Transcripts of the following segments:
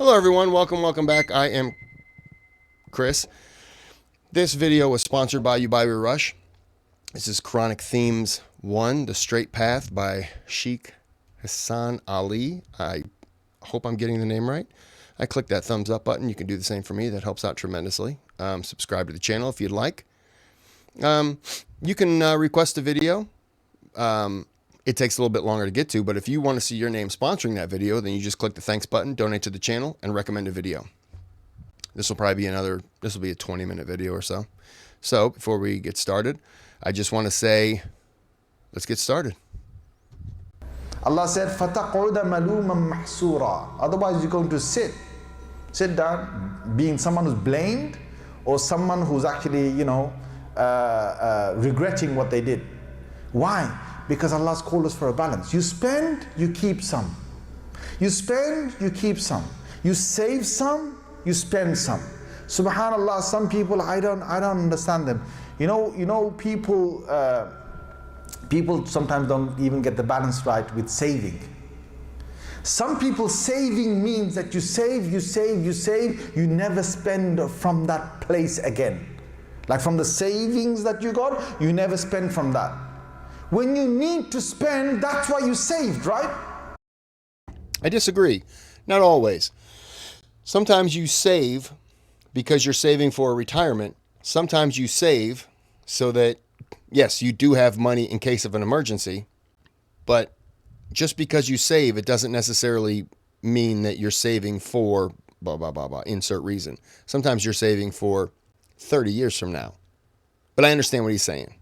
Hello everyone, welcome back. I am Kris. This video was sponsored by YouBuyWeRush. This is Quranic Themes 1, The Straight Path by Shaykh Hasan Ali. I hope I'm getting the name right. I click that thumbs up button. You can do the same for me. That helps out tremendously. Subscribe to the channel if you'd like. You can request a video. It takes a little bit longer to get to, but if you want to see your name sponsoring that video, then you just click the thanks button, donate to the channel, and recommend a video. This will probably be a 20-minute video or so. So before we get started, I just want to say, let's get started. Allah said, فَتَقْعُدَ مَلُومًا مَحْسُورًا. Otherwise you're going to sit down being someone who's blamed or someone who's actually, regretting what they did. Why? Because Allah's called us for a balance. You spend, you keep some. You spend, you keep some. You save some, you spend some. Subhanallah, some people, I don't understand them. People sometimes don't even get the balance right with saving. Some people, saving means that you save, you never spend from that place again. Like from the savings that you got, you never spend from that. When you need to spend, that's why you saved, right? I disagree. Not always. Sometimes you save because you're saving for a retirement. Sometimes you save so that, yes, you do have money in case of an emergency, but just because you save, it doesn't necessarily mean that you're saving for blah, blah, blah, blah, insert reason. Sometimes you're saving for 30 years from now. But I understand what he's saying.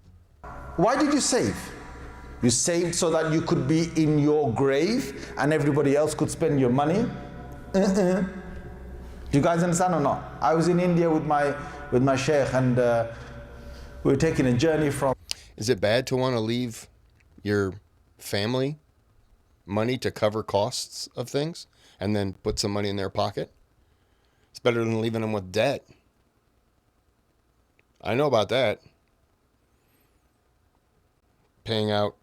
Why did you save? You saved so that you could be in your grave and everybody else could spend your money? Do you guys understand or not? I was in India with my Shaykh and we were taking a journey from... Is it bad to want to leave your family money to cover costs of things and then put some money in their pocket? It's better than leaving them with debt. I know about that. Paying out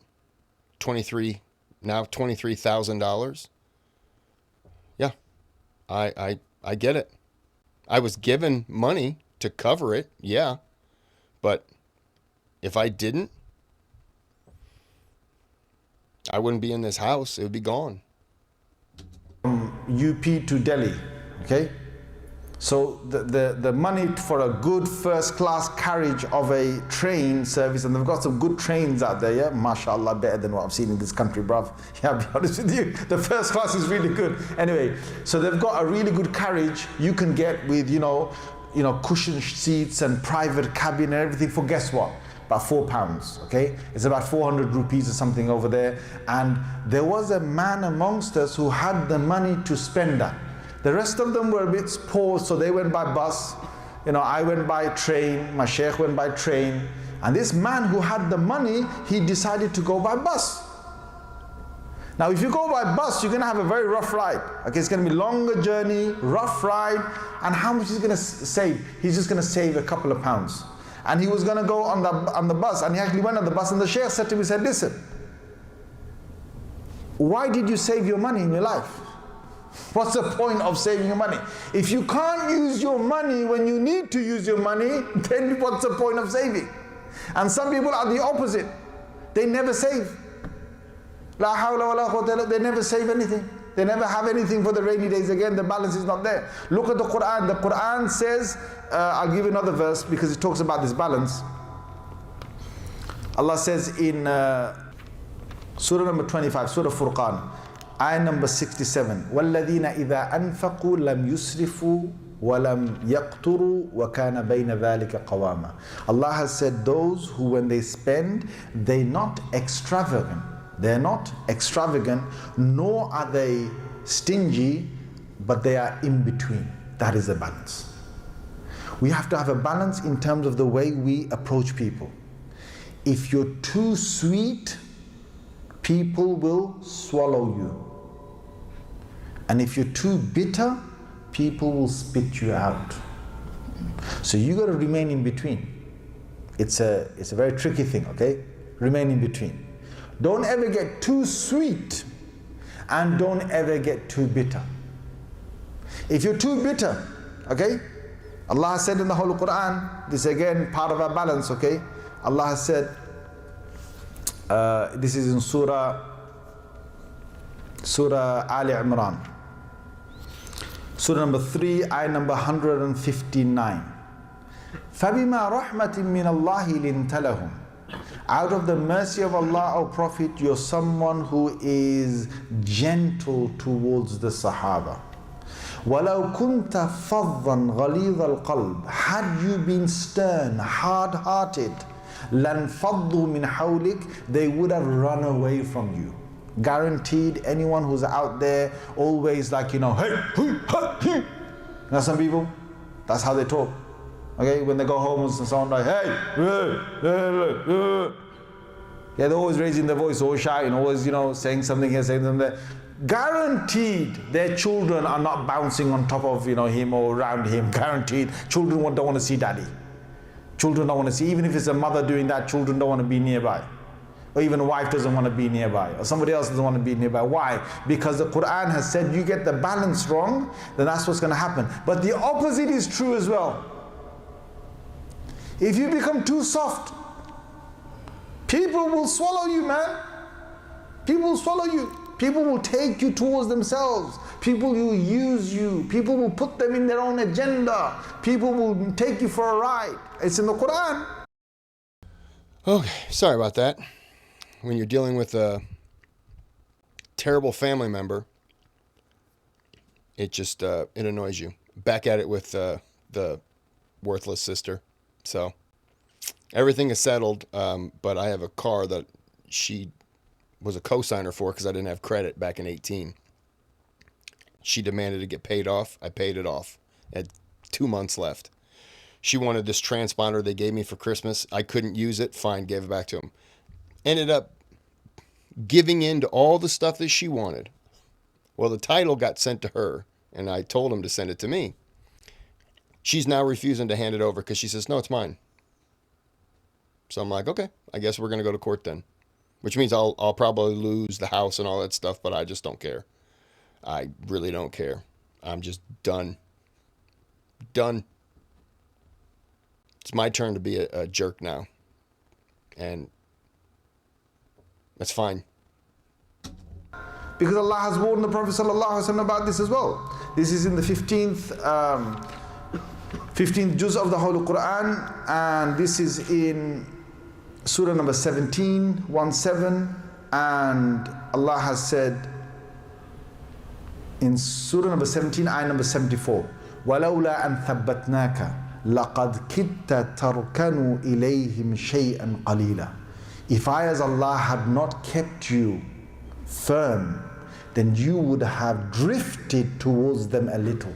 $23,000. Yeah, I get it. I was given money to cover it, yeah, but if I didn't, I wouldn't be in this house. It would be gone. From UP to Delhi, okay? So the money for a good first class carriage of a train service, and they've got some good trains out there, yeah? MashaAllah, better than what I've seen in this country, bruv. Yeah, I'll be honest with you. The first class is really good. Anyway, so they've got a really good carriage you can get with, cushion seats and private cabin and everything for, guess what? About £4, okay? It's about 400 rupees or something over there. And there was a man amongst us who had the money to spend that. The rest of them were a bit poor, so they went by bus. I went by train, my Shaykh went by train. And this man who had the money, he decided to go by bus. Now, if you go by bus, you're gonna have a very rough ride. Okay, it's gonna be a longer journey, rough ride. And how much is he gonna save? He's just gonna save a couple of pounds. And he was gonna go on the bus, and he actually went on the bus, and the Shaykh said to him, he said, listen, why did you save your money in your life? What's the point of saving your money? If you can't use your money when you need to use your money, then what's the point of saving? And some people are the opposite. They never save. La hawla wa la quwwata, they never save anything. They never have anything for the rainy days again. The balance is not there. Look at the Quran. The Quran says, I'll give you another verse because it talks about this balance. Allah says in Surah number 25, Surah Furqan, ayah number 67, وَالَّذِينَ إِذَا أَنفَقُوا لَمْ يُسْرِفُوا وَلَمْ يَقْتُرُوا وَكَانَ بَيْنَ ذَلِكَ قَوَامًا. Allah has said those who when they spend, they're not extravagant. They're not extravagant, nor are they stingy, but they are in between. That is the balance. We have to have a balance in terms of the way we approach people. If you're too sweet, people will swallow you. And if you're too bitter, people will spit you out. So you got to remain in between. It's a very tricky thing, okay? Remain in between. Don't ever get too sweet and don't ever get too bitter. If you're too bitter, okay? Allah has said in the Holy Quran, this again part of our balance, okay? Allah has said, this is in Surah Ali Imran, Surah number 3, ayah number 159. فَبِمَا رَحْمَةٍ مِّنَ اللَّهِ لِنْتَ لَهُمْ. Out of the mercy of Allah, O Prophet, you're someone who is gentle towards the Sahaba. وَلَوْ كُنْتَ فَظًّا غَلِيظَ الْقَلْبِ. Had you been stern, hard-hearted, لَنْفَضُّوا مِنْ حَوْلِكَ. They would have run away from you. Guaranteed, anyone who's out there always like, you know, hey, you know, some people, that's how they talk. Okay, when they go home and sound like, hey, yeah, they're always raising their voice, always shouting, always, you know, saying something here, saying something there. Guaranteed, their children are not bouncing on top of, you know, him or around him. Guaranteed, children don't want to see daddy. Children don't want to see, even if it's a mother doing that, children don't want to be nearby. Or even a wife doesn't want to be nearby, or somebody else doesn't want to be nearby. Why? Because the Quran has said you get the balance wrong, then that's what's going to happen. But the opposite is true as well. If you become too soft, people will swallow you, man. People will swallow you. People will take you towards themselves. People will use you. People will put them in their own agenda. People will take you for a ride. It's in the Quran. Okay, sorry about that. When you're dealing with a terrible family member, it just, it annoys you. Back at it with the worthless sister. So everything is settled, but I have a car that she was a co-signer for because I didn't have credit back in 18. She demanded to get paid off. I paid it off. I had 2 months left. She wanted this transponder they gave me for Christmas. I couldn't use it. Fine, gave it back to him. Ended up giving in to all the stuff that she wanted. Well, the title got sent to her, and I told him to send it to me. She's now refusing to hand it over because she says, no, it's mine. So I'm like, okay, I guess we're going to go to court then. Which means I'll probably lose the house and all that stuff, but I just don't care. I really don't care. I'm just done. Done. It's my turn to be a jerk now. And that's fine. Because Allah has warned the Prophet ﷺ about this as well. This is in the 15th juz of the Holy Quran, and this is in Surah number 17, 1:7, and Allah has said in Surah number 17, ayah number 74, وَلَوْلَا أَن ثَبَّتْنَاكَ لَقَدْ كِدْتَ تَرْكَنُوا إِلَيْهِمْ شَيْئًا قَلِيلًا. If I as Allah had not kept you firm, then you would have drifted towards them a little.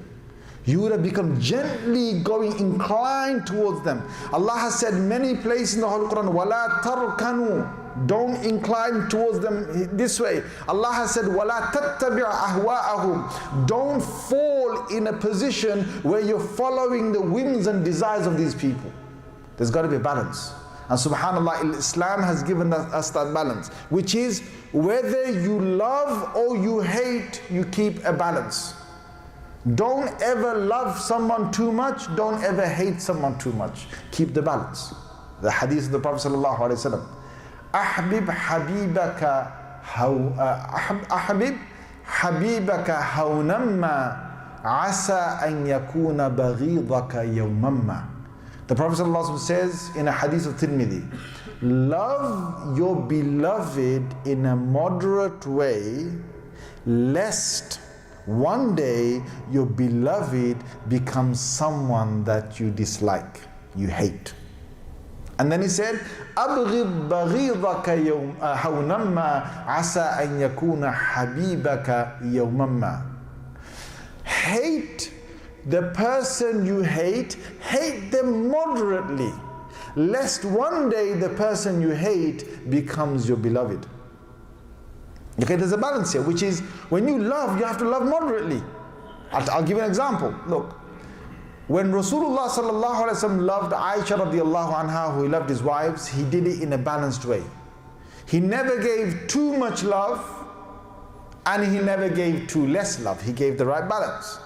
You would have become gently going inclined towards them. Allah has said many places in the Holy Quran, وَلَا تَرْكَنُوا, don't incline towards them this way. Allah has said, وَلَا تَتَّبِعْ أَهْوَاءَهُمْ, don't fall in a position where you're following the whims and desires of these people. There's got to be a balance. And subhanAllah, Islam has given us that balance, which is whether you love or you hate, you keep a balance. Don't ever love someone too much, don't ever hate someone too much. Keep the balance. The hadith of the Prophet ﷺ, أحبب حبيبك هونما عسى أن يكون بغيضك يومما. The Prophet ﷺ says in a hadith of Tirmidhi, love your beloved in a moderate way, lest one day your beloved becomes someone that you dislike, you hate. And then he said, أبغض بغيضك هونما عسى أن يكون حبيبك يومما. Hate the person you hate them moderately, lest one day the person you hate becomes your beloved. Okay, there's a balance here, which is when you love, you have to love moderately. I'll give you an example. Look, when Rasulullah sallallahu alaihi wasallam loved Aisha radiallahu anha, who he loved his wives, he did it in a balanced way. He never gave too much love, and he never gave too less love. He gave the right balance.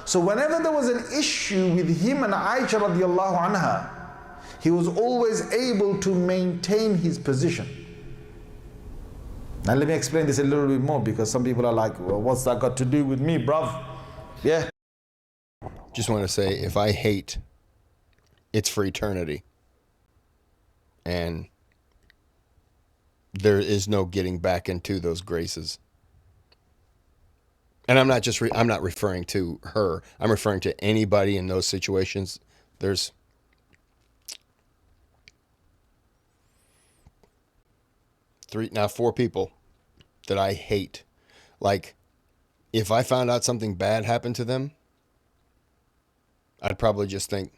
So whenever there was an issue with him and Aisha radiallahu anha, he was always able to maintain his position. Now let me explain this a little bit more, because some people are like, well, what's that got to do with me, bruv? Yeah. Just want to say, if I hate, it's for eternity. And there is no getting back into those graces. And I'm not just I'm not referring to her. I'm referring to anybody in those situations. There's four people that I hate. Like, if I found out something bad happened to them, I'd probably just think,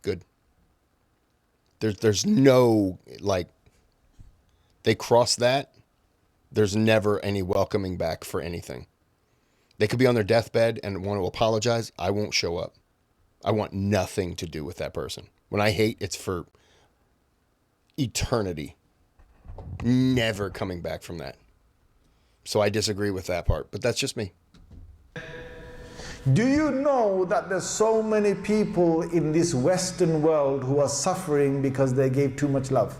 good. There's no, like, they cross that, there's never any welcoming back for anything. They could be on their deathbed and want to apologize. I won't show up. I want nothing to do with that person. When I hate, it's for eternity. Never coming back from that. So I disagree with that part, but that's just me. Do you know that there's so many people in this Western world who are suffering because they gave too much love?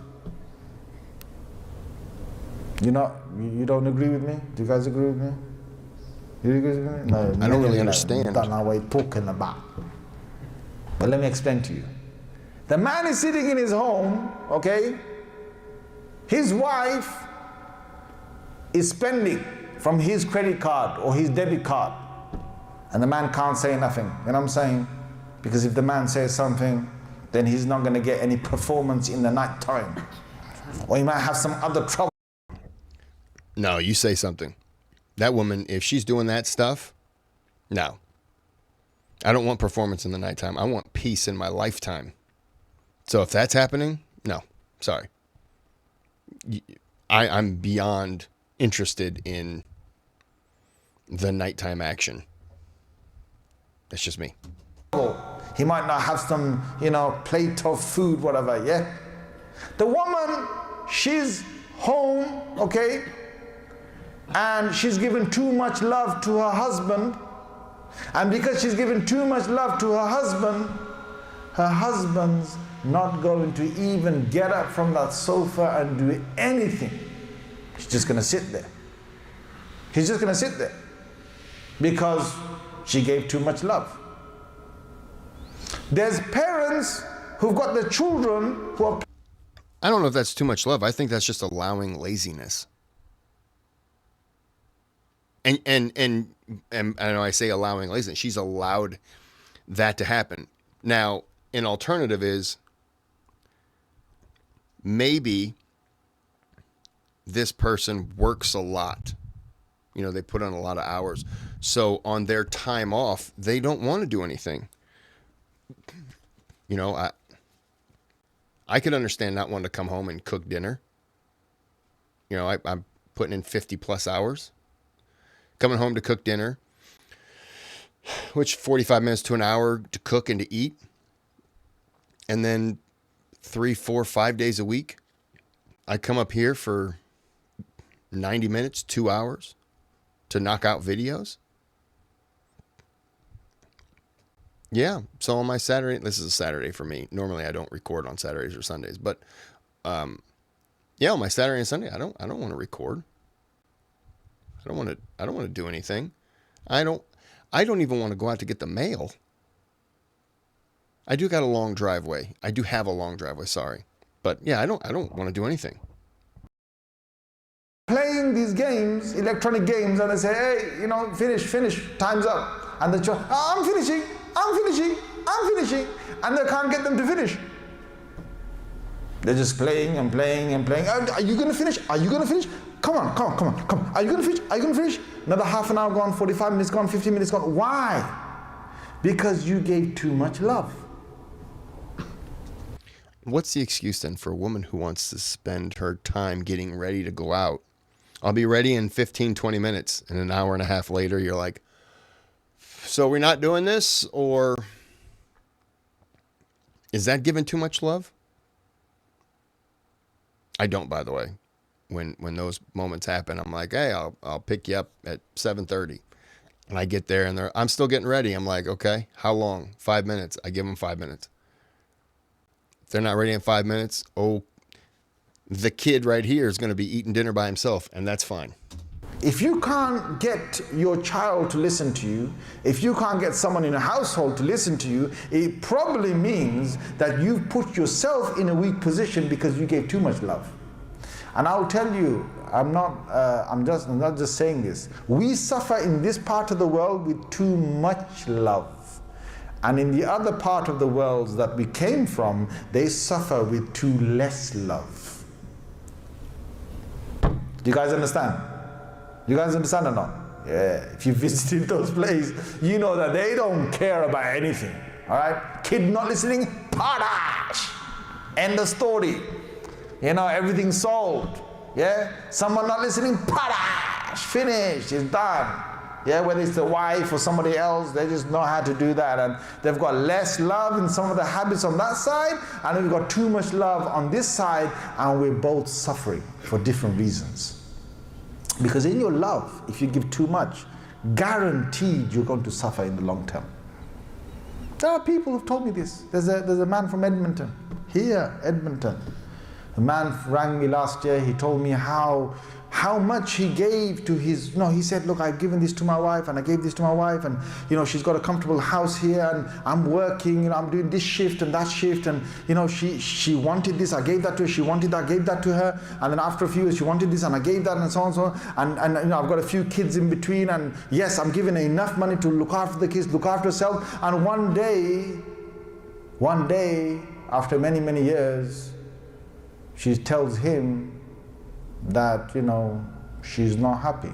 You don't agree with me? Do you guys agree with me? You agree with me? No, I don't really understand. Don't know what you're talking about. But let me explain to you. The man is sitting in his home, okay? His wife is spending from his credit card or his debit card. And the man can't say nothing. You know what I'm saying? Because if the man says something, then he's not going to get any performance in the night time. Or he might have some other trouble. No, you say something. That woman, if she's doing that stuff, no. I don't want performance in the nighttime. I want peace in my lifetime. So if that's happening, no, sorry. I'm beyond interested in the nighttime action. That's just me. He might not have some, plate of food, whatever, yeah? The woman, she's home, okay? And she's given too much love to her husband. And because she's given too much love to her husband's not going to even get up from that sofa and do anything. He's just going to sit there. He's just going to sit there. Because she gave too much love. There's parents who've got their children who are... I don't know if that's too much love. I think that's just allowing laziness. And I know I say allowing laziness. She's allowed that to happen. Now, an alternative is maybe this person works a lot. They put on a lot of hours. So on their time off, they don't want to do anything. I could understand not wanting to come home and cook dinner. I'm putting in 50 plus hours. Coming home to cook dinner, which 45 minutes to an hour to cook and to eat. And then 3, 4, 5 days a week, I come up here for 90 minutes, 2 hours to knock out videos. Yeah. So on my Saturday, this is a Saturday for me. Normally I don't record on Saturdays or Sundays, but yeah, on my Saturday and Sunday, I don't want to record. I don't want to do anything. I don't even want to go out to get the mail. I do got a long driveway. I do have a long driveway, sorry. But yeah, I don't want to do anything. Playing these games, electronic games, and they say, hey, finish, time's up. And the child, I'm finishing. And they can't get them to finish. They're just playing and playing and playing. Are you going to finish? Come on. Are you going to finish? Another half an hour gone, 45 minutes gone, 15 minutes gone. Why? Because you gave too much love. What's the excuse then for a woman who wants to spend her time getting ready to go out? I'll be ready in 15, 20 minutes. And an hour and a half later, you're like, so we're not doing this? Or is that giving too much love? I don't, by the way. When those moments happen, I'm like, hey, I'll pick you up at 7:30. And I get there and I'm still getting ready. I'm like, okay, how long? 5 minutes. I give them 5 minutes. If they're not ready in 5 minutes, oh, the kid right here is going to be eating dinner by himself, and that's fine. If you can't get your child to listen to you, if you can't get someone in a household to listen to you, it probably means that you've put yourself in a weak position because you gave too much love. And I'll tell you, I'm not just saying this. We suffer in this part of the world with too much love. And in the other part of the world that we came from, they suffer with too less love. Do you guys understand? You guys understand or not? Yeah, if you visited those places, you know that they don't care about anything. All right? Kid not listening, padash! End of story. You know, everything's solved. Yeah? Someone not listening, padash! Finished, it's done. Yeah, whether it's the wife or somebody else, they just know how to do that. And they've got less love in some of the habits on that side, and we've got too much love on this side, and we're both suffering for different reasons. Because in your love, if you give too much, guaranteed you're going to suffer in the long term. There are people who've told me this. There's a man from Edmonton, here, Edmonton. A man rang me last year, he told me how much he gave to his, he said, look, I've given this to my wife and I gave this to my wife, and she's got a comfortable house here, and I'm working, I'm doing this shift and that shift, and she wanted this, I gave that to her, she wanted that, I gave that to her, and then after a few years she wanted this and I gave that, and so on and so on, and I've got a few kids in between, and yes, I'm giving her enough money to look after the kids, look after herself, and one day, after many, many years, she tells him that, she's not happy.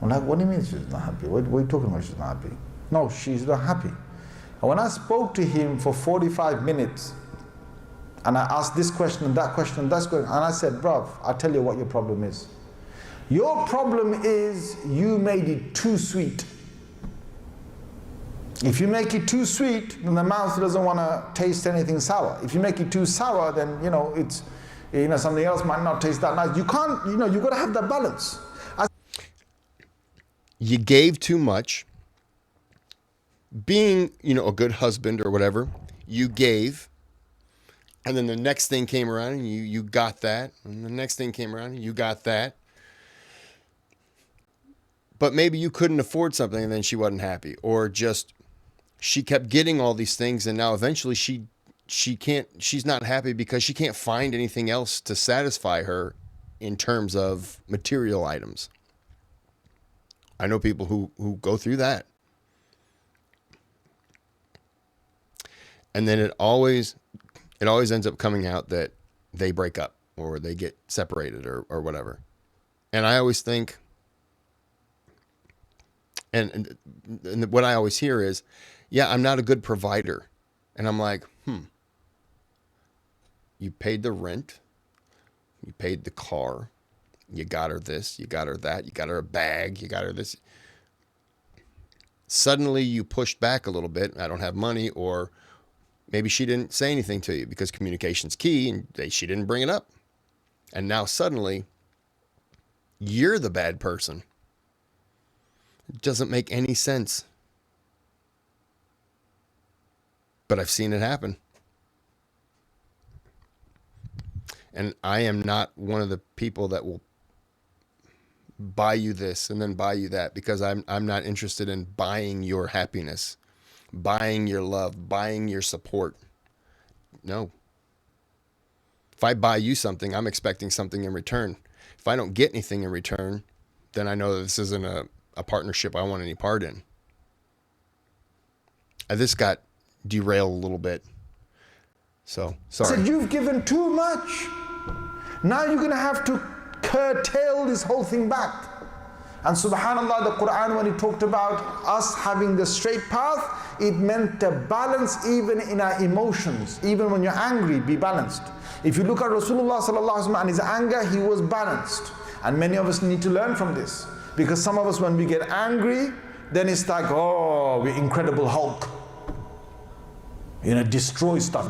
I'm like, what do you mean she's not happy? What are you talking about she's not happy? No, she's not happy. And when I spoke to him for 45 minutes, and I asked this question and that question and that question, and I said, bruv, I'll tell you what your problem is. Your problem is you made it too sweet. If you make it too sweet, then the mouth doesn't want to taste anything sour. If you make it too sour, then, it's, something else might not taste that nice. You can't, you've got to have that balance. You gave too much. Being, a good husband or whatever, you gave, and then the next thing came around and you got that, and the next thing came around and you got that. But maybe you couldn't afford something and then she wasn't happy, or just she kept getting all these things and now eventually she's not happy because she can't find anything else to satisfy her in terms of material items. I know people who go through that. And then it always ends up coming out that they break up or they get separated or whatever. And I always think, and what I always hear is, yeah, I'm not a good provider. And I'm like, you paid the rent, you paid the car, you got her this, you got her that, you got her a bag, you got her this. Suddenly you pushed back a little bit, I don't have money, or maybe she didn't say anything to you because communication's key and she didn't bring it up. And now suddenly you're the bad person. It doesn't make any sense. But I've seen it happen. And I am not one of the people that will buy you this and then buy you that, because I'm not interested in buying your happiness, buying your love, buying your support. No. If I buy you something, I'm expecting something in return. If I don't get anything in return, then I know that this isn't a partnership I want any part in. This got derailed a little bit. So, sorry. So you've given too much. Now you're going to have to curtail this whole thing back. And subhanAllah, the Quran, when it talked about us having the straight path, it meant a balance even in our emotions. Even when you're angry, be balanced. If you look at Rasulullah sallallahu alaihi wasallam and his anger, he was balanced. And many of us need to learn from this. Because some of us, when we get angry, then it's like, oh, we're Incredible Hulk. Destroy stuff.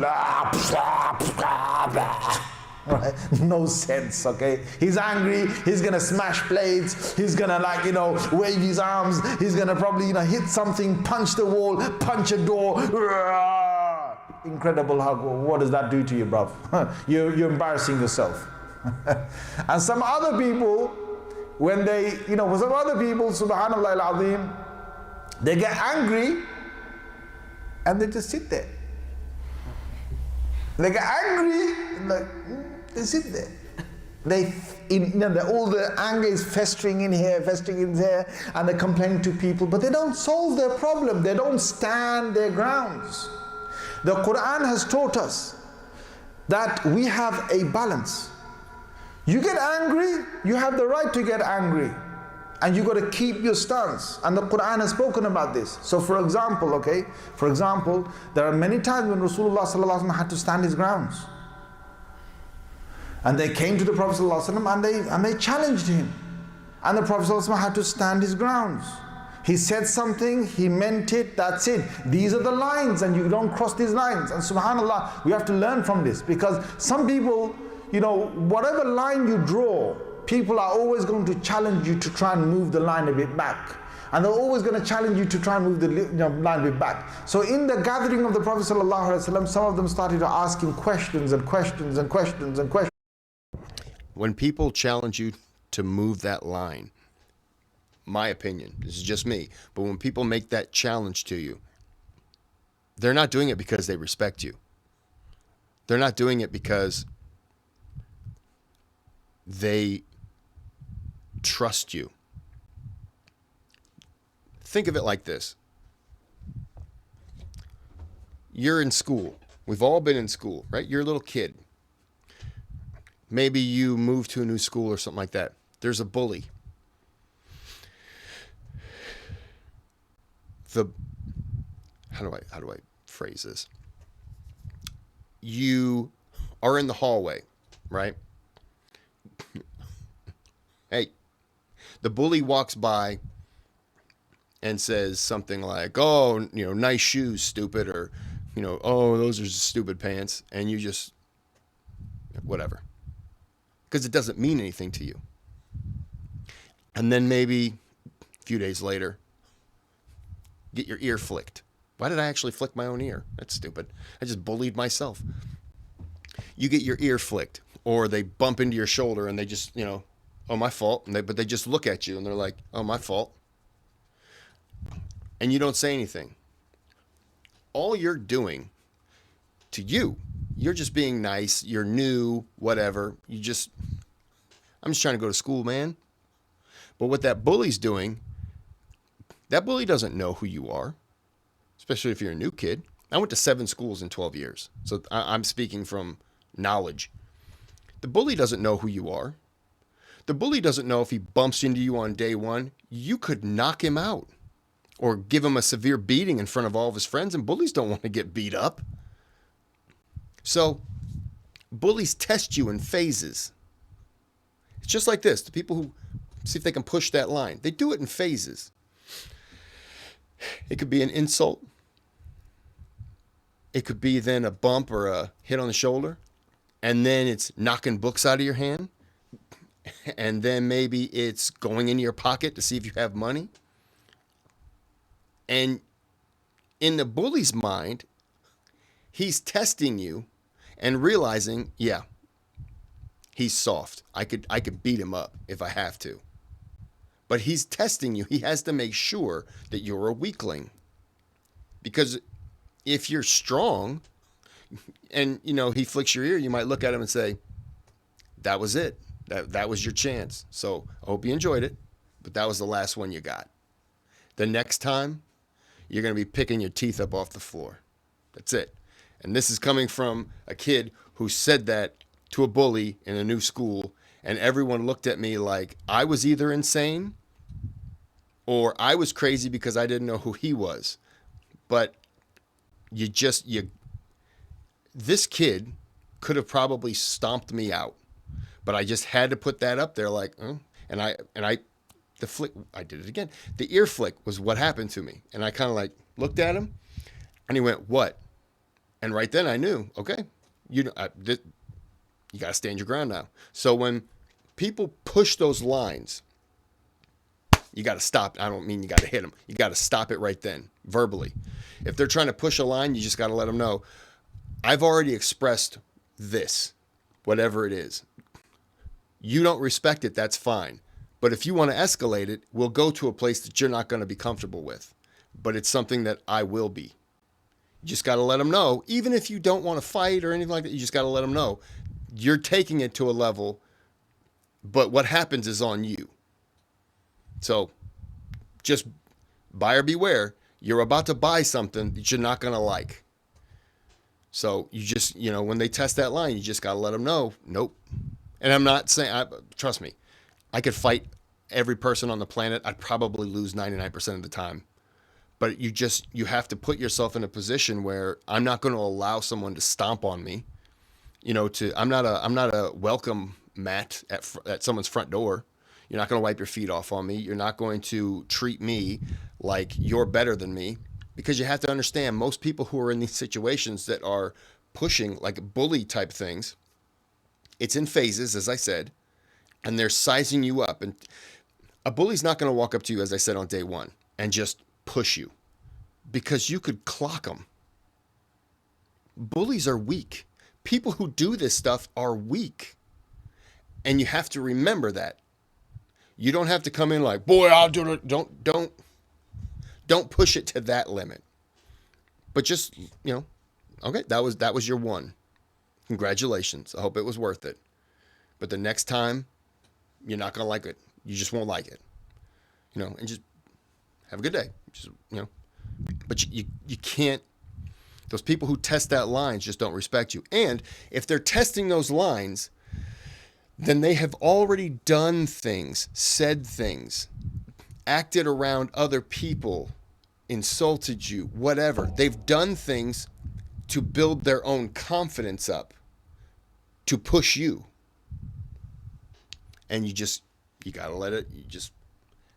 Right? No sense, okay? He's angry, he's gonna smash plates, he's gonna wave his arms, he's gonna probably hit something, punch the wall, punch a door. Incredible what does that do to you, bruv? You're embarrassing yourself. And some other people, when they, some other people, subhanallah al-azim, they get angry and they just sit there. They get angry, they sit there. All the anger is festering in here, festering in there, and they're complaining to people, but they don't solve their problem. They don't stand their grounds. The Quran has taught us that we have a balance. You get angry, you have the right to get angry. And you got to keep your stance. And the Quran has spoken about this. So for example, there are many times when Rasulullah sallallahu alaihi wasallam had to stand his grounds. And they came to the Prophet sallallahu alaihi wasallam and they challenged him. And the Prophet sallallahu alaihi wasallam had to stand his grounds. He said something, he meant it, that's it. These are the lines and you don't cross these lines. And subhanAllah, we have to learn from this. Because some people, whatever line you draw, people are always going to challenge you to try and move the line a bit back. And they're always going to challenge you to try and move the line a bit back. So in the gathering of the Prophet ﷺ, some of them started to ask him questions and questions and questions and questions. When people challenge you to move that line, my opinion, this is just me, but when people make that challenge to you, they're not doing it because they respect you. They're not doing it because they trust you. Think of it like this. You're in school. We've all been in school, right? You're a little kid. Maybe you move to a new school or something like that. There's a bully. How do I phrase this? You are in the hallway, right? Hey, the bully walks by and says something like, "Oh, nice shoes, stupid," or, "Oh, those are stupid pants," and you just, whatever. Because it doesn't mean anything to you. And then maybe a few days later, get your ear flicked. Why did I actually flick my own ear? That's stupid. I just bullied myself. You get your ear flicked, or they bump into your shoulder and they just, "Oh, my fault." But they just look at you and they're like, "Oh, my fault." And you don't say anything. All you're doing to you, you're just being nice. You're new, whatever. I'm just trying to go to school, man. But what that bully's doing, that bully doesn't know who you are, especially if you're a new kid. I went to 7 schools in 12 years. So I'm speaking from knowledge. The bully doesn't know who you are. The bully doesn't know if he bumps into you on day one, you could knock him out or give him a severe beating in front of all of his friends. And bullies don't want to get beat up. So bullies test you in phases. It's just like this. The people who see if they can push that line, they do it in phases. It could be an insult. It could be then a bump or a hit on the shoulder. And then it's knocking books out of your hand. And then maybe it's going into your pocket to see if you have money. And in the bully's mind, he's testing you and realizing, yeah, he's soft. I could beat him up if I have to. But he's testing you. He has to make sure that you're a weakling. Because if you're strong and, he flicks your ear, you might look at him and say, that was it. That was your chance. So I hope you enjoyed it, but that was the last one you got. The next time, you're going to be picking your teeth up off the floor. That's it. And this is coming from a kid who said that to a bully in a new school, and everyone looked at me like I was either insane or I was crazy because I didn't know who he was. But this kid could have probably stomped me out, but I just had to put that up there like, oh. I did it again. The ear flick was what happened to me. And I kind of looked at him and he went, "What?" And right then I knew, okay, you You got to stand your ground now. So when people push those lines, you got to stop. I don't mean you got to hit them. You got to stop it right then, verbally. If they're trying to push a line, you just got to let them know, I've already expressed this, whatever it is. You don't respect it, that's fine. But if you want to escalate it, we'll go to a place that you're not going to be comfortable with. But it's something that I will be. You just got to let them know, even if you don't want to fight or anything like that, you just got to let them know you're taking it to a level, but what happens is on you. So just buyer beware. You're about to buy something that you're not going to like. So you just, when they test that line, you just got to let them know, nope. And I'm not saying, trust me, I could fight every person on the planet. I'd probably lose 99% of the time. But you have to put yourself in a position where I'm not going to allow someone to stomp on me. I'm not a welcome mat at someone's front door. You're not going to wipe your feet off on me. You're not going to treat me like you're better than me, because you have to understand most people who are in these situations that are pushing like bully type things, it's in phases, as I said, and they're sizing you up. And a bully's not going to walk up to you, as I said, on day one and just push you, because you could clock them. Bullies are weak. People who do this stuff are weak. And you have to remember that. You don't have to come in like, boy, I'll do it. Don't push it to that limit. But just, okay, that was your one. Congratulations. I hope it was worth it. But the next time, you're not going to like it. You just won't like it. And just have a good day. Just, but you can't, those people who test that lines just don't respect you. And if they're testing those lines, then they have already done things, said things, acted around other people, insulted you, whatever. They've done things to build their own confidence up, to push you. And you got to let it,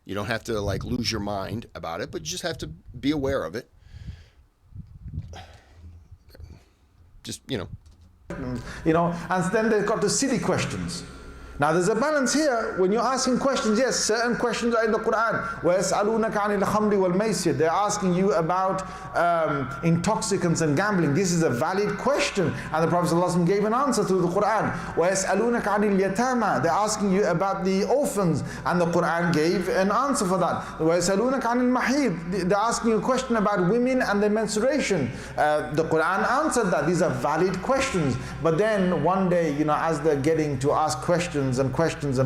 you don't have to like lose your mind about it, but you just have to be aware of it. Just, and then they've got the silly questions. Now there's a balance here. When you're asking questions, yes, certain questions are in the Quran. وَيَسْأَلُونَكَ عَنِ الْخَمْرِ وَالْمَيْسِرِ. They're asking you about intoxicants and gambling. This is a valid question. And the Prophet ﷺ gave an answer through the Quran. وَيَسْأَلُونَكَ عَنِ الْيَتَامَى. They're asking you about the orphans. And the Quran gave an answer for that. وَيَسْأَلُونَكَ عَنِ الْمَحِيضِ. They're asking you a question about women and their menstruation. The Quran answered that. These are valid questions. But then one day, as they're getting to ask questions, and questions,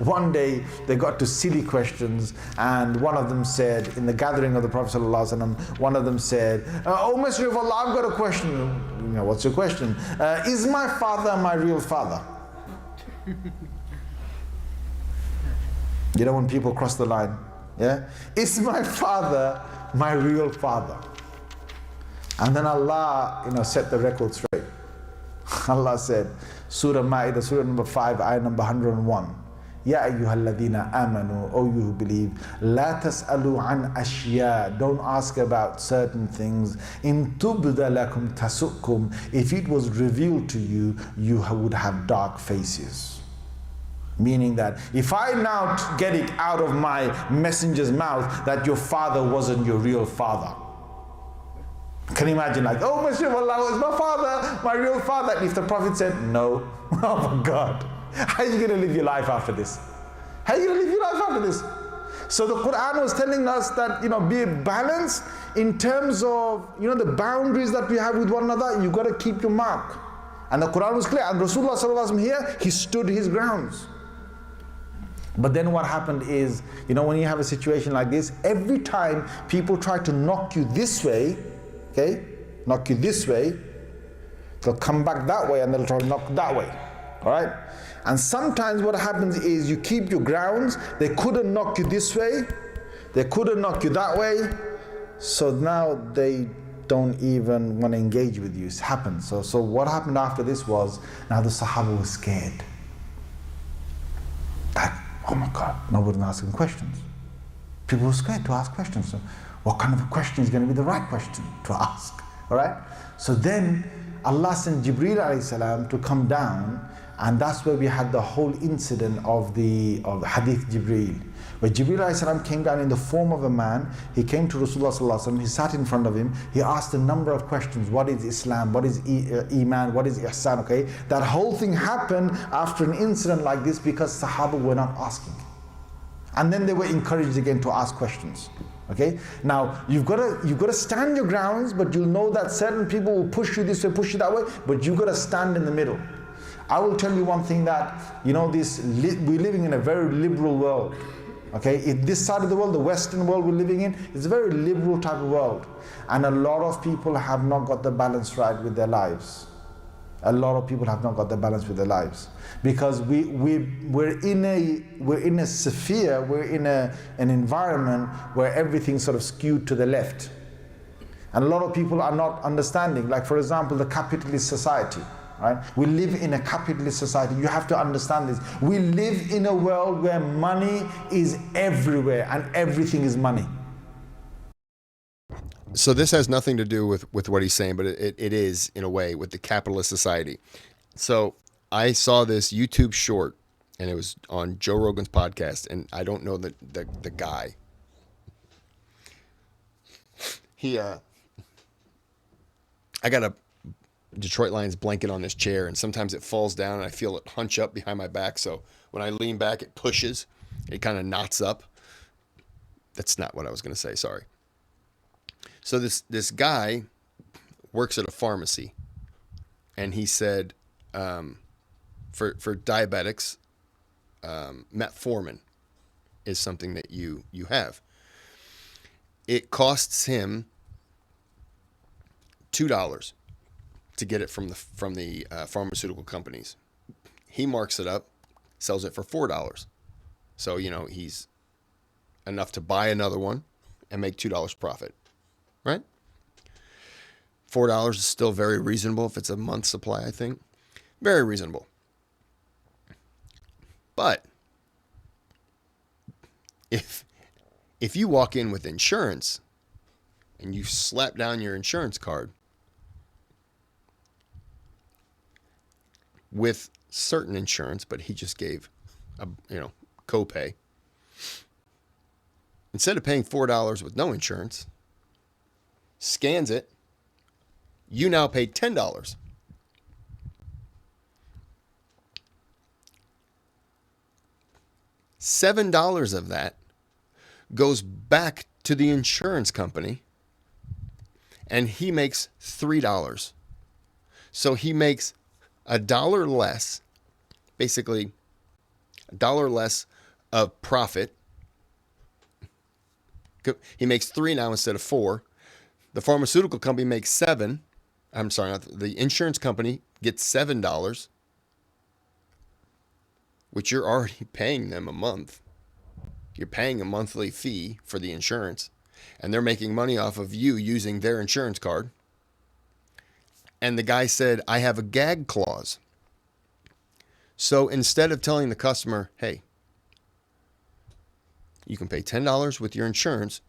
one day they got to silly questions, and one of them said, in the gathering of the Prophet ﷺ, one of them said, "Oh Messenger of Allah, I've got a question." What's your question? Is my father my real father? When people cross the line, yeah? Is my father my real father? And then Allah, set the record straight. Allah said, Surah Ma'idah, Surah number 5, ayah number 101. Ya ayyuhalladhina amanu, O you who believe, la tas'alu an ashya, don't ask about certain things. In tubda lakum tasukkum, if it was revealed to you, you would have dark faces. Meaning that if I now get it out of my messenger's mouth that your father wasn't your real father. Can you imagine, like, oh, Messenger of Allah is my father, my real father? And if the Prophet said, no, oh my God, how are you going to live your life after this? How are you going to live your life after this? So the Quran was telling us that, be balanced in terms of, the boundaries that we have with one another. You've got to keep your mark. And the Quran was clear. And Rasulullah ﷺ here, he stood his grounds. But then what happened is, when you have a situation like this, every time people try to knock you this way, knock you this way, they'll come back that way and they'll try to knock that way. All right? And sometimes what happens is you keep your grounds. They couldn't knock you this way. They couldn't knock you that way. So now they don't even want to engage with you. It's happened. So what happened after this was, now the Sahaba was scared. That, oh my God, nobody's asking questions. People were scared to ask questions. So what kind of a question is going to be the right question to ask? All right. So then Allah sent Jibreel alayhi salam to come down, and that's where we had the whole incident of the Hadith Jibreel, where Jibreel alayhi salam came down in the form of a man. He came to Rasulullah sallallahu alaihi wasallam. He sat in front of him. He asked a number of questions. What is Islam? What is Iman? What is Ihsan? Okay, that whole thing happened after an incident like this because Sahaba were not asking, and then they were encouraged again to ask questions. Okay, now you've got to stand your grounds, but you'll know that certain people will push you this way, push you that way, but you've got to stand in the middle. I will tell you one thing, that we're living in a very liberal world. Okay, this side of the world, the Western world we're living in, is a very liberal type of world, and a lot of people have not got the balance right with their lives. A lot of people have not got the balance with their lives, because we're in a sphere, we're in an environment where everything's sort of skewed to the left, and a lot of people are not understanding. Like, for example, the capitalist society. Right? We live in a capitalist society. You have to understand this. We live in a world where money is everywhere and everything is money. So this has nothing to do with what he's saying, but it is, in a way, with the capitalist society. So I saw this YouTube short, and it was on Joe Rogan's podcast, and I don't know the guy. I got a Detroit Lions blanket on this chair, and sometimes it falls down and I feel it hunch up behind my back. So when I lean back, it pushes, it kind of knots up. That's not what I was going to say. Sorry. So this guy works at a pharmacy, and he said, for diabetics, metformin is something that you have. It costs him $2 to get it from the pharmaceutical companies. He marks it up, sells it for $4. So, he's enough to buy another one and make $2 profit, right? $4 is still very reasonable if it's a month's supply, I think. Very reasonable. But if you walk in with insurance and you slap down your insurance card with certain insurance, but he just gave a copay, instead of paying $4 with no insurance, scans it, you now pay $10. $7 of that goes back to the insurance company, and he makes $3. So he makes $1 less, basically $1 less of profit. He makes $3 now instead of $4. The pharmaceutical company makes $7. I'm sorry, the insurance company gets $7, which you're already paying them a month. You're paying a monthly fee for the insurance, and they're making money off of you using their insurance card. And the guy said, I have a gag clause. So instead of telling the customer, hey, you can pay $10 with your insurance,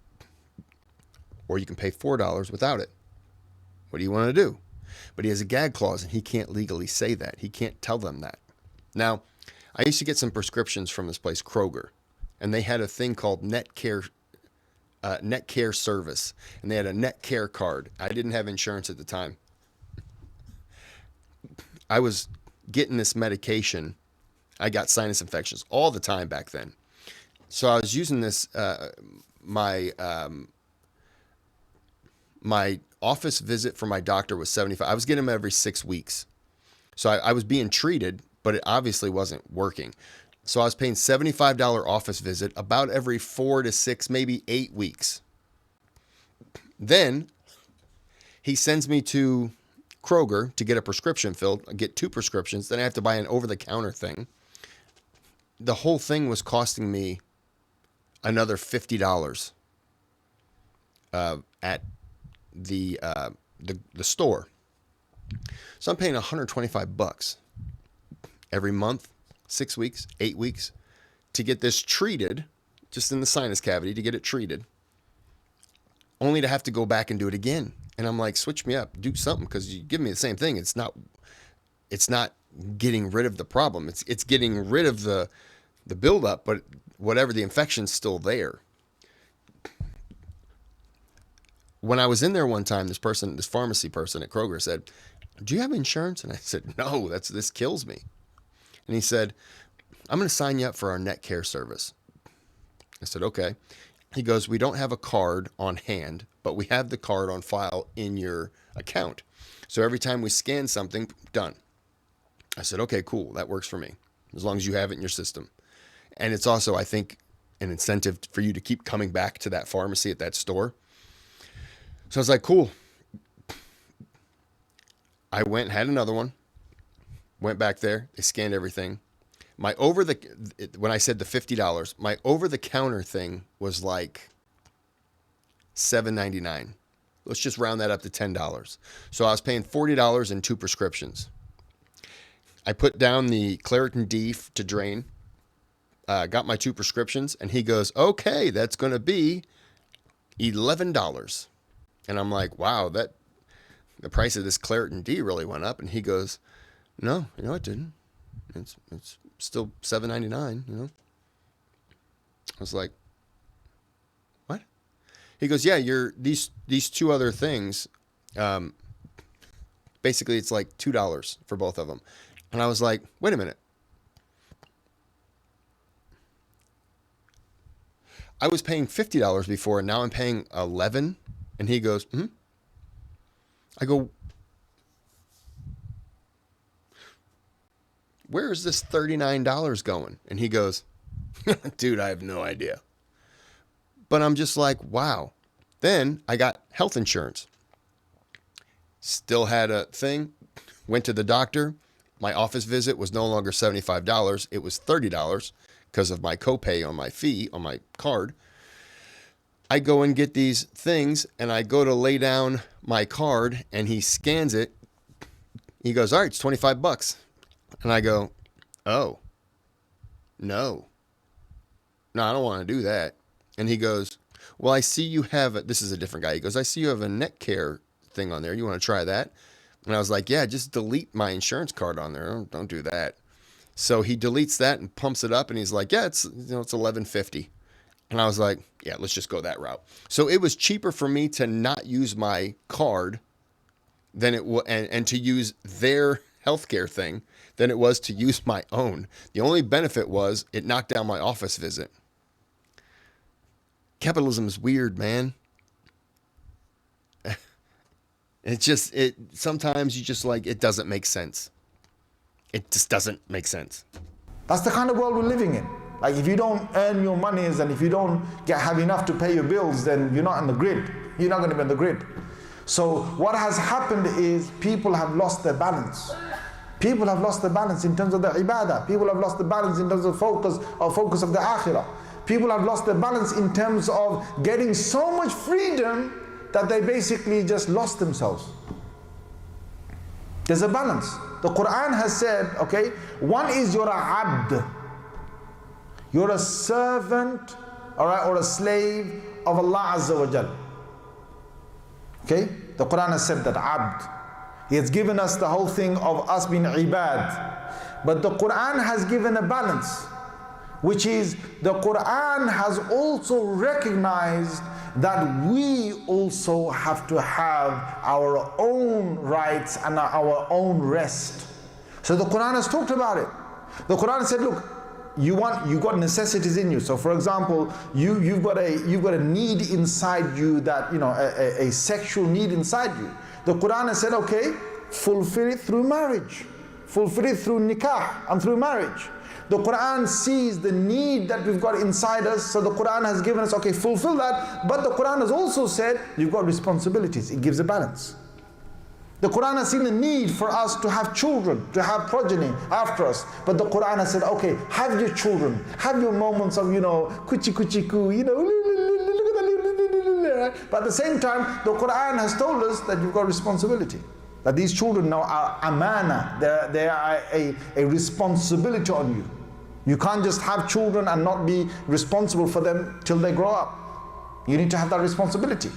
or you can pay $4 without it. What do you want to do? But he has a gag clause, and he can't legally say that. He can't tell them that. Now, I used to get some prescriptions from this place, Kroger, and they had a thing called Net Care Service, and they had a Net Care card. I didn't have insurance at the time. I was getting this medication. I got sinus infections all the time back then. So I was using this, my office visit for my doctor was $75. I was getting them every 6 weeks. So I was being treated, but it obviously wasn't working. So I was paying $75 office visit about every 4 to 6, maybe 8 weeks. Then he sends me to Kroger to get a prescription filled. I get 2 prescriptions. Then I have to buy an over-the-counter thing. The whole thing was costing me another $50 at the store. So I'm paying $125 every month, 6 weeks, 8 weeks, to get this treated, just in the sinus cavity, to get it treated, only to have to go back and do it again And I'm like, switch me up, do something, because you give me the same thing. It's not getting rid of the problem. It's getting rid of the buildup, but whatever, the infection's still there. When I was in there one time, this pharmacy person at Kroger said, "Do you have insurance?" And I said, "No, this kills me." And he said, "I'm going to sign you up for our net care service." I said, "Okay." He goes, "We don't have a card on hand, but we have the card on file in your account. So every time we scan something, done." I said, "Okay, cool. That works for me, as long as you have it in your system." And it's also, I think, an incentive for you to keep coming back to that pharmacy at that store. So I was like, cool. I went and had another one. Went back there. They scanned everything. When I said the $50, my over-the-counter thing was like $7.99. Let's just round that up to $10. So I was paying $40 in 2 prescriptions. I put down the Claritin D to drain, got my 2 prescriptions, and he goes, "Okay, that's going to be $11. And I'm like, wow, the price of this Claritin D really went up. And he goes, "No, it didn't. It's still $7.99, I was like, what? He goes, "Yeah, these 2 other things, basically it's like $2 for both of them." And I was like, wait a minute. I was paying $50 before, and now I'm paying $11. And he goes, "Hmm." I go, "Where is this $39 going?" And he goes, "Dude, I have no idea." But I'm just like, wow. Then I got health insurance. Still had a thing. Went to the doctor. My office visit was no longer $75. It was $30 because of my copay on my fee on my card. I go and get these things, and I go to lay down my card, and he scans it. He goes, "All right, it's $25. And I go, "Oh, no, I don't want to do that." And he goes, "Well, I see you have this is a different guy. He goes, "I see you have a net care thing on there. You want to try that?" And I was like, "Yeah, just delete my insurance card on there. Don't do that." So he deletes that and pumps it up, and he's like, "Yeah, it's $11.50. And I was like, "Yeah, let's just go that route." So it was cheaper for me to not use my card than it was, and to use their healthcare thing than it was to use my own. The only benefit was it knocked down my office visit. Capitalism is weird, man. Sometimes you just like, it doesn't make sense. It just doesn't make sense. That's the kind of world we're living in. Like, if you don't earn your monies and if you don't have enough to pay your bills, then you're not on the grid. You're not going to be on the grid. So what has happened is people have lost their balance. People have lost the balance in terms of their ibadah. People have lost the balance in terms of focus of the akhirah. People have lost their balance in terms of getting so much freedom that they basically just lost themselves. There's a balance. The Quran has said, okay, one is you're a abd. You're a servant, all right, or a slave of Allah Azza wa Jal. Okay? The Quran has said that, abd. He has given us the whole thing of us being ibad. But the Quran has given a balance, which is the Quran has also recognized that we also have to have our own rights and our own rest. So the Quran has talked about it. The Quran said, look, you've got necessities in you. So for example, you've got a need inside you, that a sexual need inside you. The Quran has said, okay, fulfill it through marriage, fulfill it through nikah and through marriage. The Quran sees the need that we've got inside us, so the Quran has given us, okay, fulfill that. But the Quran has also said you've got responsibilities. It gives a balance. The Quran has seen the need for us to have children, to have progeny after us. But the Quran has said, okay, have your children, have your moments of, kuchi kuchi ku, But at the same time, the Quran has told us that you've got responsibility. That these children now are amana, they are a responsibility on you. You can't just have children and not be responsible for them till they grow up. You need to have that responsibility.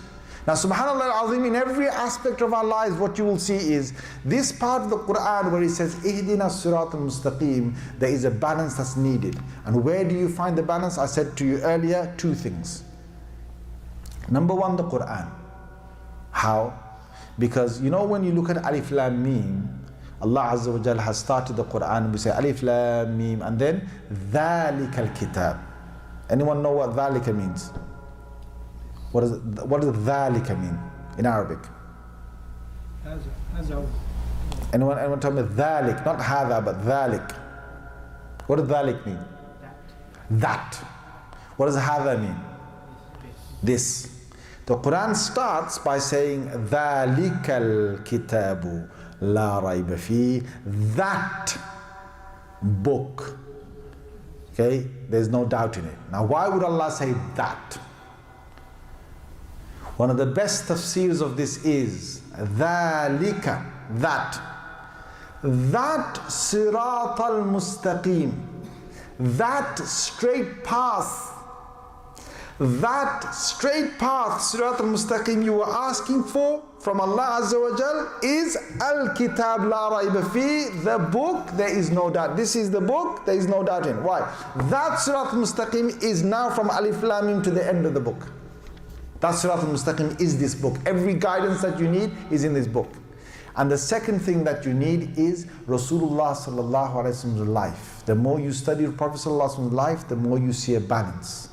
Now, subhanallah al-azim, in every aspect of our lives, what you will see is this part of the Quran where it says, Ihdina sirat al-mustaqim, there is a balance that's needed. And where do you find the balance? I said to you earlier, two things. Number one, the Quran. How? Because you know when you look at Alif Lam Mim, Allah Azza wa Jalla has started the Quran and we say Alif Lam Mim and then ذَلِكَ الْكِتَابِ. Anyone know what ذَلِكَ means? What does ذَلِكَ mean in Arabic? Anyone tell me ذَلِك, not هذا but ذَلِك. What does ذَلِك mean? That. What does هذا mean? This. The Quran starts by saying ذَلِكَ الْكِتَابُ لَا رَيْبَ فِيهِ. That book. Okay, there's no doubt in it. Now why would Allah say that? One of the best tafsirs of this is ذَلِكَ, that. That sirat al-mustaqim. That straight path. That straight path, sirat al-mustaqim, you were asking for from Allah Azza wa Jal is al-kitab la rayba fi, the book, there is no doubt. This is the book, there is no doubt in. Why? That sirat al-mustaqim is now from Alif Lam Mim to the end of the book. That sirat al-mustaqim is this book. Every guidance that you need is in this book. And the second thing that you need is Rasulullah sallallahu alaihi wasallam's life. The more you study Prophet sallallahu alaihi wasallam's life, the more you see a balance.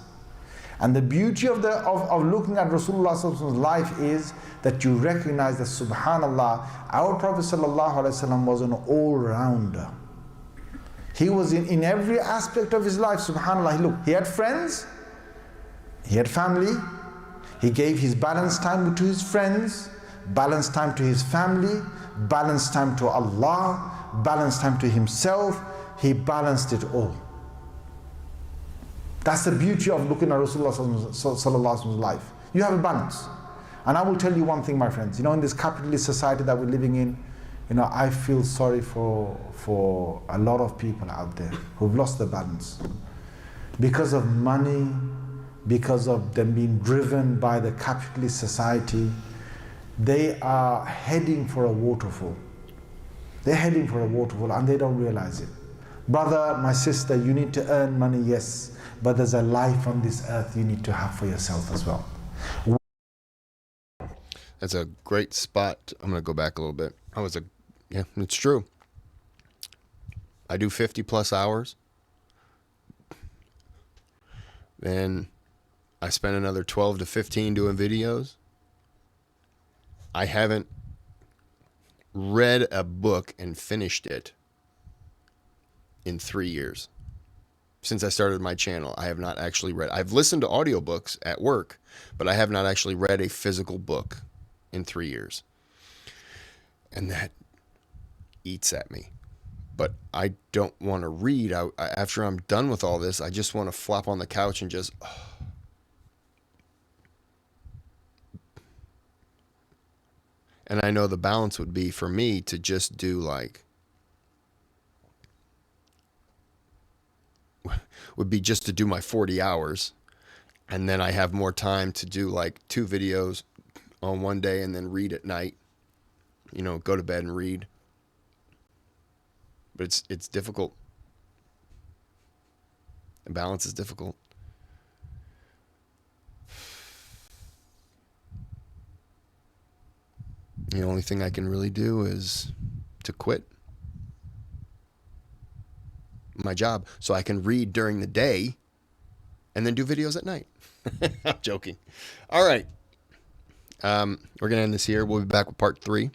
And the beauty of looking at Rasulullah sallallahu alaihi wasallam's life is that you recognize that subhanallah, our Prophet sallallahu alaihi wasallam was an all-rounder. He was in every aspect of his life, subhanallah. Look, he had friends, he had family, he gave his balanced time to his friends, balanced time to his family, balanced time to Allah, balanced time to himself. He balanced it all. That's the beauty of looking at Rasulullah sallallahu alaihi wasallam's life. You have a balance. And I will tell you one thing, my friends. You know, in this capitalist society that we're living in, you know, I feel sorry for a lot of people out there who've lost their balance. Because of money, because of them being driven by the capitalist society, they are heading for a waterfall. They're heading for a waterfall and they don't realize it. Brother, my sister, you need to earn money, yes, but there's a life on this earth you need to have for yourself as well. That's a great spot. I'm going to go back a little bit. Yeah, it's true. I do 50 plus hours. Then I spend another 12 to 15 doing videos. I haven't read a book and finished it in 3 years. Since I started my channel, I have not actually read. I've listened to audiobooks at work, but I have not actually read a physical book in 3 years. And that eats at me. But I don't want to read. After I'm done with all this, I just want to flop on the couch and just... And I know the balance would be for me to just do would be just to do my 40 hours. And then I have more time to do 2 videos on one day and then read at night. You know, go to bed and read. But it's difficult. The balance is difficult. The only thing I can really do is to quit my job so I can read during the day and then do videos at night. I'm joking. All right. We're going to end this here. We'll be back with part 3.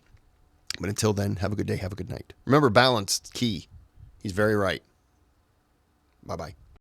But until then, have a good day. Have a good night. Remember, balance is key. He's very right. Bye-bye.